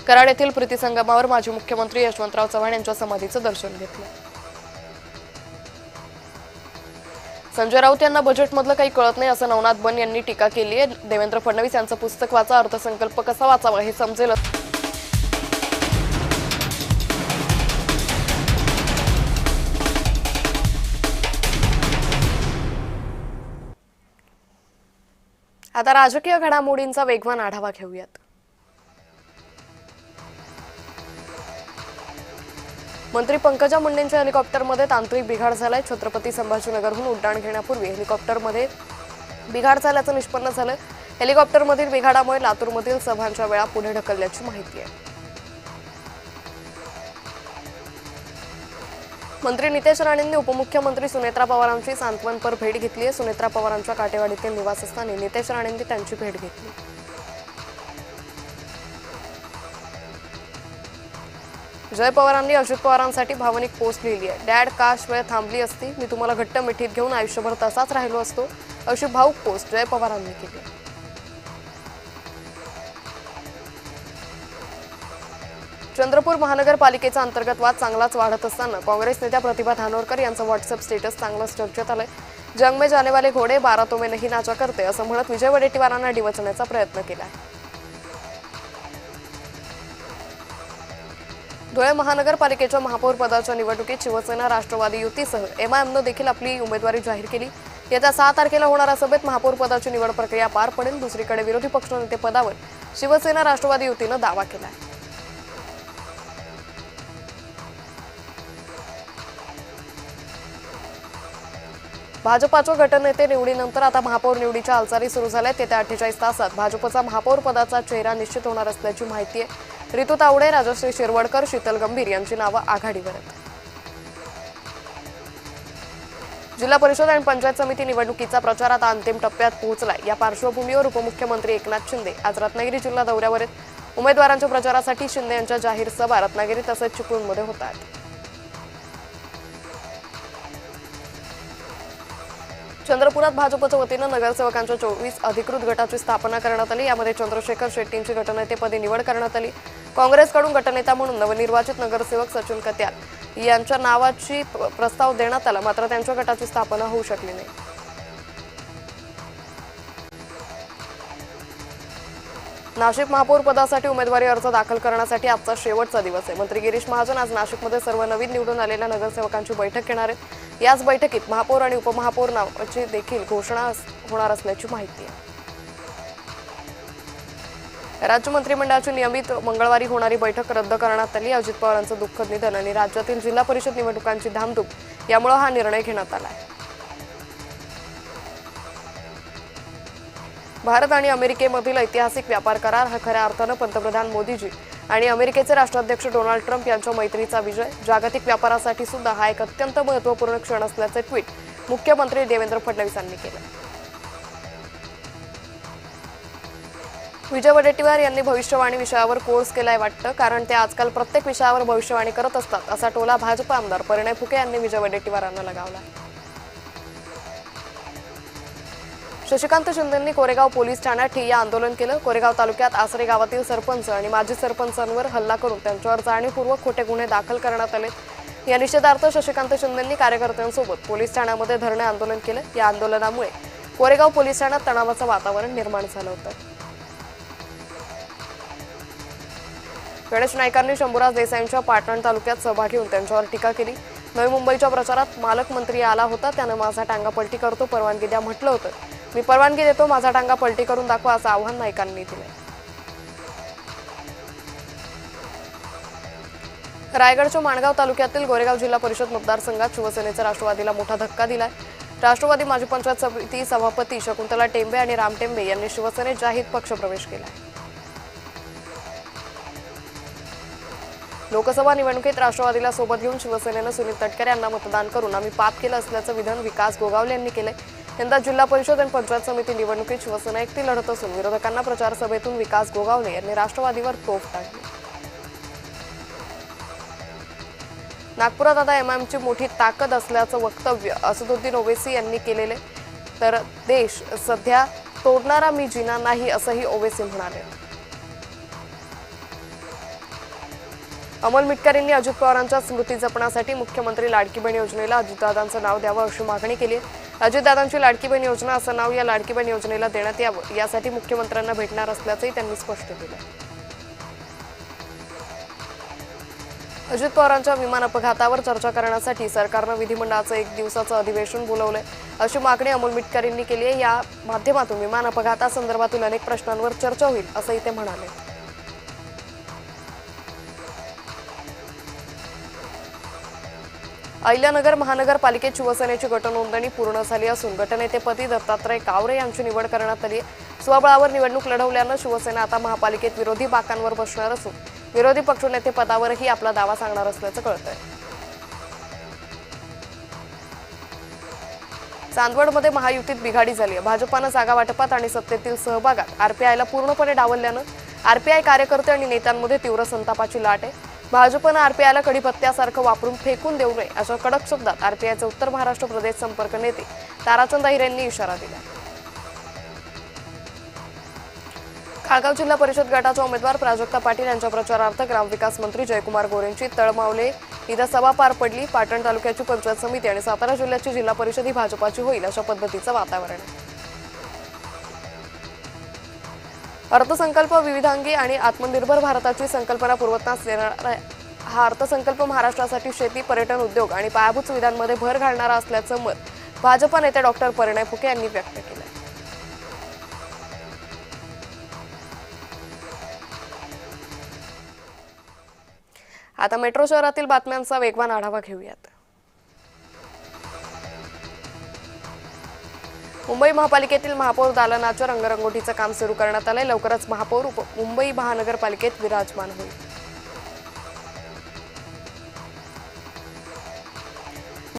कराड येथील प्रीती संगमावर माजी मुख्यमंत्री यशवंतराव चव्हाण यांच्या समाधीचं दर्शन घेतलं। संजय राऊत यांना बजेटमधलं काही कळत नाही असं नवनाथ बन यांनी टीका केली आहे। देवेंद्र फडणवीस यांचं पुस्तक वाचा, अर्थसंकल्प कसा वाचावा हे समजेल। आता राजकीय घडामोडींचा वेगवान आढावा घेऊयात। मंत्री पंकजा मुंडेंच्या हेलिकॉप्टरमध्ये तांत्रिक बिघाड झालाय। छत्रपती संभाजीनगरहून उड्डाण घेण्यापूर्वी हेलिकॉप्टरमध्ये बिघाड झाल्याचं निष्पन्न झालं। हेलिकॉप्टरमधील बिघाडामुळे लातूरमधील सभांच्या वेळा पुढे ढकलल्याची माहिती आहे। मंत्री नितेश राणेंनी उपमुख्यमंत्री सुनेत्रा पवारांची सांत्वनपर भेट घेतली आहे। सुनेत्रा पवारांच्या काटेवाडीतील निवासस्थानी नितेश राणेंनी त्यांची भेट घेतली। जय पवारांनी अजित पवारांसाठी भावनिक पोस्ट लिहिली आहे। डॅड काश वेळ थांबली असती, मी तुम्हाला घट्ट मिठीत घेऊन आयुष्यभर तसाच राहिलो असतो, अशी भावुक पोस्ट जय पवारांनी केली। चंद्रपूर महानगरपालिकेचा अंतर्गत वाद चांगलाच वाढत असताना काँग्रेस नेत्या प्रतिभा धानोरकर यांचं व्हॉट्सअप स्टेटस चांगलंच चर्चेत आलंय। जंग में जाने वाले घोडे 12 तो में नहीं नाचा करते असं म्हणत विजय वडेट्टीवारांना डिवचण्याचा प्रयत्न केलाय। धुळे महानगरपालिकेच्या महापौर पदाच्या निवडणुकीत शिवसेना राष्ट्रवादी युतीसह एमआयएमनं देखील आपली उमेदवारी जाहीर केली। येत्या 6 तारखेला होणाऱ्या सभेत महापौर पदाची निवड प्रक्रिया पार पडेल। दुसरीकडे विरोधी पक्षनेते पदावर शिवसेना राष्ट्रवादी युतीनं दावा केलाय। भाजपाच्या गटनेते निवडीनंतर आता महापौर निवडीच्या हालचाली सुरू झाल्या। येत्या 48 तासात भाजपचा महापौर पदाचा चेहरा निश्चित होणार असल्याची माहिती आहे। ऋतू तावडे, राजश्री शिरवडकर, शीतल गंभीर यांची नावं आघाडीवर आहेत। जिल्हा परिषद आणि पंचायत समिती निवडणुकीचा प्रचार आता अंतिम टप्प्यात पोहोचलाय। या पार्श्वभूमीवर उपमुख्यमंत्री एकनाथ शिंदे आज रत्नागिरी जिल्हा दौऱ्यावर आहेत। उमेदवारांच्या प्रचारासाठी शिंदे यांच्या जाहीर सभा रत्नागिरी तसेच चिपळूणमध्ये होत आहेत। चंद्रपुरात भाजपच्या वतीनं नगरसेवकांच्या 24 अधिकृत गटाची स्थापना करण्यात आली। यामध्ये चंद्रशेखर शेट्टींची गटनेतेपदी निवड करण्यात आली। काँग्रेसकडून गटनेता म्हणून नवनिर्वाचित नगरसेवक सचिन कत्याल यांच्या नावाची प्रस्ताव देण्यात आला, मात्र त्यांच्या गटाची स्थापना होऊ शकली नाही। नाशिक महापौर पदासाठी उमेदवारी अर्ज दाखल करण्यासाठी आजचा शेवटचा दिवस आहे। मंत्री गिरीश महाजन आज नाशिकमध्ये सर्व नवीन निवडून आलेल्या नगरसेवकांची बैठक घेणार आहेत। याच बैठकीत महापौर आणि उपमहापौर नावाची देखील घोषणा होणार असल्याची माहिती आहे। राज्य मंत्रिमंडळाची नियमित मंगळवारी होणारी बैठक रद्द करण्यात आली। अजित पवारांचं दुःखद निधन आणि राज्यातील जिल्हा परिषद निवडणुकांची धामधूम यामुळे हा निर्णय घेण्यात आला आहे। भारत आणि अमेरिकेमधील ऐतिहासिक व्यापार करार हा खऱ्या अर्थानं पंतप्रधान मोदीजी आणि अमेरिकेचे राष्ट्राध्यक्ष डोनाल्ड ट्रम्प यांच्या मैत्रीचा विजय, जागतिक व्यापारासाठी सुद्धा हा एक अत्यंत महत्त्वपूर्ण क्षण असल्याचे ट्विट मुख्यमंत्री देवेंद्र फडणवीस यांनी केलं। विजय वडेट्टीवार यांनी भविष्यवाणी विषयावर कोर्स केलाय वाटतं, कारण ते आजकाल प्रत्येक विषयावर भविष्यवाणी करत असतात, असा टोला भाजप आमदार परिणय फुके यांनी विजय वडेट्टीवारांना लगावला। शशिकांत शिंदेंनी कोरेगाव पोलीस ठाण्यात ठिय्या आंदोलन केलं। कोरेगाव तालुक्यात आसरे गावातील सरपंच आणि माजी सरपंचांवर हल्ला करून त्यांच्यावर जाणीवपूर्वक खोटे गुन्हे दाखल करण्यात आले। या निषेधार्थ शशिकांत शिंदेंनी कार्यकर्त्यांसोबत पोलीस ठाण्यामध्ये धरणे आंदोलन केलं। या आंदोलनामुळे कोरेगाव पोलीस ठाण्यात तणावाचं वातावरण निर्माण झालं होतं। गणेश नाईकांनी शंभूराज देसाईंच्या पाटण तालुक्यात सभा घेऊन त्यांच्यावर टीका केली। नवी मुंबईच्या प्रचारात मालकमंत्री आला होता, त्यानं माझा टांगा पलटी करतो, परवानगी द्या म्हटलं होतं, मी परवानगी देतो, माझा टांगा पलटी करून दाखवा असं आव्हान नाईकांनी दिलंय। रायगडच्या माणगाव तालुक्यातील गोरेगाव जिल्हा परिषद मतदारसंघात शिवसेनेचा राष्ट्रवादीला मोठा धक्का दिलाय। राष्ट्रवादी माजी पंचायत समिती सभापती शकुंतला टेंबे आणि राम टेंबे यांनी शिवसेनेत जाहीर पक्षप्रवेश केलाय। लोकसभा निवडणुकीत राष्ट्रवादीला सोबत घेऊन शिवसेनेनं सुनील तटकरे यांना मतदान करून आम्ही पाप केलं असल्याचं विधान विकास गोगावले यांनी केलंय। यंदा जिल्हा परिषद आणि पंचायत समिती निवडणुकीत शिवसेना एकटी लढत असून विरोधकांना प्रचार सभेतून विकास गोगावले यांनी राष्ट्रवादीवर तोफ टाकली। नागपुरात आता एमआयएमची मोठी ताकद असल्याचं वक्तव्य असदुद्दीन ओवैसी यांनी केलेले, तर देश सध्या तोडणारा मी जिना नाही असंही ओवैसी म्हणाले। अमोल मिटकर यांनी अजित पवारांच्या स्मृती जपण्यासाठी मुख्यमंत्री लाडकी बहीण योजनेला अजितदादांचं नाव द्यावं अशी मागणी केली आहे। अजितदादांची लाडकी बहीण योजना असं नाव या लाडकी बहीण योजनेला देण्यात यावं यासाठी मुख्यमंत्र्यांना भेटणार असल्याचंही त्यांनी स्पष्ट केलं। अजित पवारांच्या विमान अपघातावर चर्चा करण्यासाठी सरकारनं विधिमंडळाचं 1 दिवसाचं अधिवेशन बोलावलंय अशी मागणी अमोल मिटकर यांनी केली आहे। या माध्यमातून विमान अपघातासंदर्भातील अनेक प्रश्नांवर चर्चा होईल असंही ते म्हणाले। अहिल्यानगर महानगरपालिकेत शिवसेनेची गटनोंदणी पूर्ण झाली असून गटनेतेपदी दत्तात्रय कावरे यांची निवड करण्यात आली आहे। स्वबळावर निवडणूक लढवल्यानं शिवसेना आता महापालिकेत विरोधी बाकांवर बसणार असून विरोधी पक्षनेते पदावरही आपला दावा सांगणार असल्याचं कळतंय। चांदवडमध्ये महायुतीत बिघाडी झाली आहे। भाजपानं जागा वाटपात आणि सत्तेतील सहभागात आरपीआयला पूर्णपणे डावलल्यानं आरपीआय कार्यकर्ते आणि नेत्यांमध्ये तीव्र संतापाची लाट आहे। भाजपनं आरपीआयला कढीपत्त्यासारखं वापरून फेकून देऊ नये अशा कडक शब्दात आरपीआयचे उत्तर महाराष्ट्र प्रदेश संपर्क नेते ताराचंद अहिर यांनी इशारा दिला। खाळगाव जिल्हा परिषद गटाच्या उमेदवार प्राजक्ता पाटील यांच्या प्रचारार्थ ग्रामविकास मंत्री जयकुमार गोरेंची तळमावले इथं सभा पार पडली। पाटण तालुक्याची पंचायत समिती आणि सातारा जिल्ह्याची जिल्हा परिषद ही भाजपाची होईल अशा पद्धतीचं वातावरण आहे। अर्थसंकल्प विविधांगी आणि आत्मनिर्भर भारताची संकल्पना पूर्वतनास देणारा हा अर्थसंकल्प महाराष्ट्रासाठी शेती, पर्यटन, उद्योग आणि पायाभूत सुविधांमध्ये भर घालणारा असल्याचं मत भाजप नेते डॉक्टर परिणय फुके यांनी व्यक्त केलं। आता मेट्रो शहरातील बातम्यांचा वेगवान आढावा घेऊयात। मुंबई महापालिकेतील महापौर दालनाच्या रंगरंगोटीचं काम सुरू करण्यात आलंय। लवकरच महापौर मुंबई महानगरपालिकेत विराजमान होईल।